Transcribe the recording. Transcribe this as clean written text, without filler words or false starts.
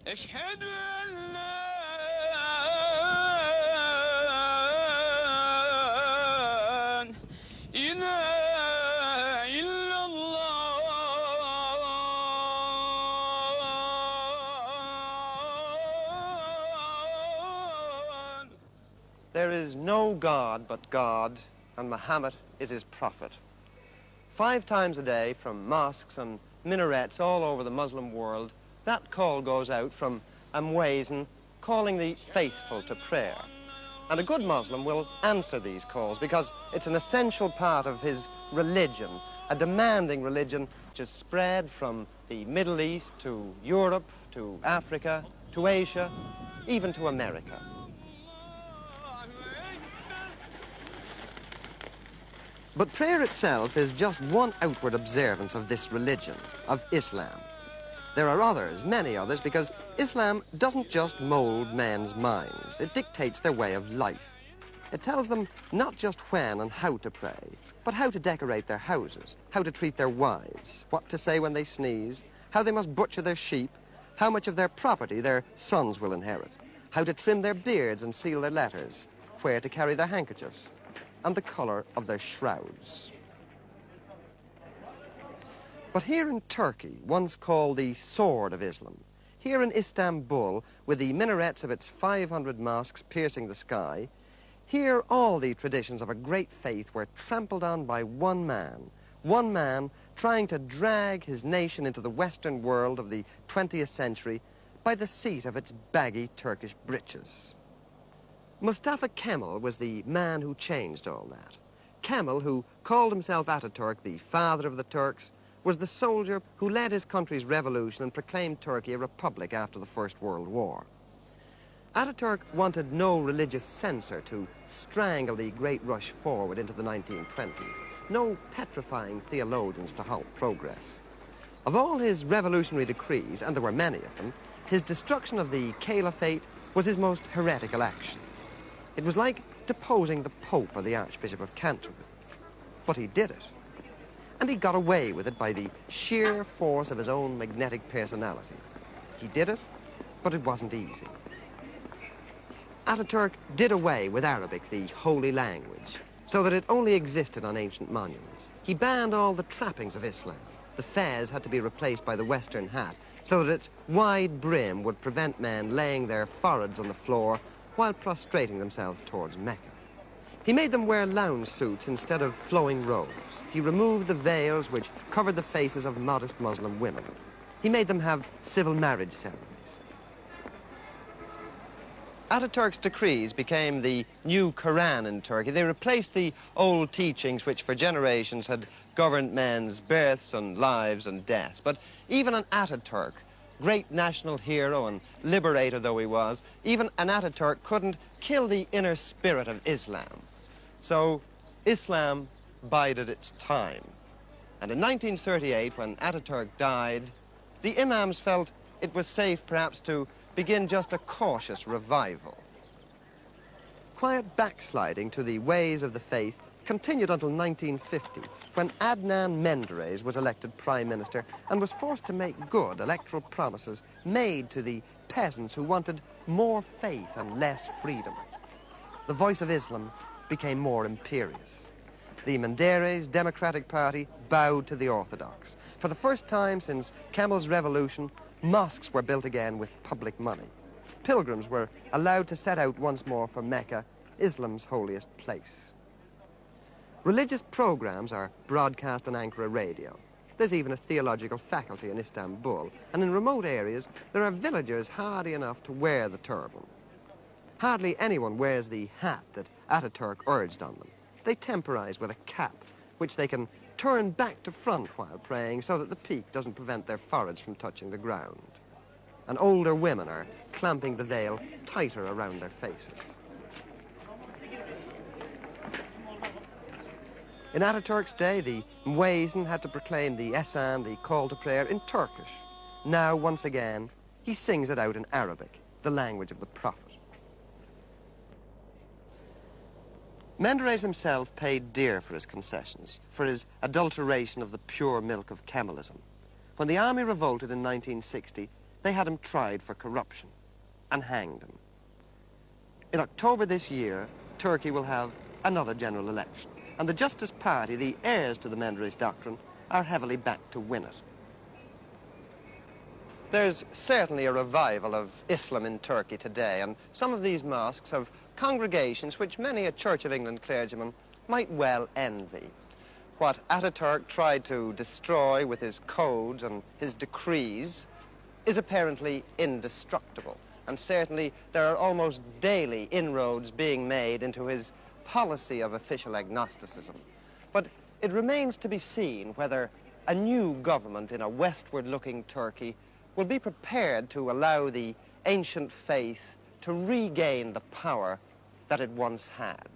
أشهد أن لا إله إلا الله. There is no God but God, and Muhammad is his prophet. 5 times a day from mosques and minarets all over the Muslim world, that call goes out from Amwazin, calling the faithful to prayer. And a good Muslim will answer these calls because it's an essential part of his religion, a demanding religion which is spread from the Middle East to Europe, to Africa, to Asia, even to America. But prayer itself is just one outward observance of this religion, of Islam. There are others, many others, because Islam doesn't just mold men's minds. It dictates their way of life. It tells them not just when and how to pray, but how to decorate their houses, how to treat their wives, what to say when they sneeze, how they must butcher their sheep, how much of their property their sons will inherit, how to trim their beards and seal their letters, where to carry their handkerchiefs, and the colour of their shrouds. But here in Turkey, once called the Sword of Islam, here in Istanbul, with the minarets of its 500 mosques piercing the sky, here all the traditions of a great faith were trampled on by one man trying to drag his nation into the Western world of the 20th century by the seat of its baggy Turkish breeches. Mustafa Kemal was the man who changed all that. Kemal, who called himself Ataturk, the father of the Turks, was the soldier who led his country's revolution and proclaimed Turkey a republic after the First World War. Ataturk wanted no religious censor to strangle the great rush forward into the 1920s, no petrifying theologians to halt progress. Of all his revolutionary decrees, and there were many of them, his destruction of the caliphate was his most heretical action. It was like deposing the Pope or the Archbishop of Canterbury. But he did it. And he got away with it by the sheer force of his own magnetic personality. He did it, but it wasn't easy. Ataturk did away with Arabic, the holy language, so that it only existed on ancient monuments. He banned all the trappings of Islam. The fez had to be replaced by the Western hat, so that its wide brim would prevent men laying their foreheads on the floor while prostrating themselves towards Mecca. He made them wear lounge suits instead of flowing robes. He removed the veils which covered the faces of modest Muslim women. He made them have civil marriage ceremonies. Ataturk's decrees became the new Quran in Turkey. They replaced the old teachings which for generations had governed men's births and lives and deaths. But even an Ataturk, great national hero and liberator though he was, even an Ataturk couldn't kill the inner spirit of Islam. So Islam bided its time. And in 1938, when Ataturk died, the imams felt it was safe perhaps to begin just a cautious revival. Quiet backsliding to the ways of the faith continued until 1950, when Adnan Menderes was elected prime minister and was forced to make good electoral promises made to the peasants who wanted more faith and less freedom. The voice of Islam became more imperious. The Menderes Democratic Party bowed to the Orthodox. For the first time since Kemal's revolution, mosques were built again with public money. Pilgrims were allowed to set out once more for Mecca, Islam's holiest place. Religious programs are broadcast on Ankara radio. There's even a theological faculty in Istanbul, and in remote areas there are villagers hardy enough to wear the turban. Hardly anyone wears the hat that Ataturk urged on them. They temporize with a cap, which they can turn back to front while praying so that the peak doesn't prevent their foreheads from touching the ground. And older women are clamping the veil tighter around their faces. In Ataturk's day, the Muezzin had to proclaim the Esan, the call to prayer, in Turkish. Now, once again, he sings it out in Arabic, the language of the Prophet. Menderes himself paid dear for his concessions, for his adulteration of the pure milk of Kemalism. When the army revolted in 1960, they had him tried for corruption and hanged him. In October this year, Turkey will have another general election, and the Justice Party, the heirs to the Menderes doctrine, are heavily backed to win it. There's certainly a revival of Islam in Turkey today, and some of these mosques have congregations which many a Church of England clergyman might well envy. What Ataturk tried to destroy with his codes and his decrees is apparently indestructible, and certainly there are almost daily inroads being made into his policy of official agnosticism. But it remains to be seen whether a new government in a westward-looking Turkey will be prepared to allow the ancient faith to regain the power that it once had.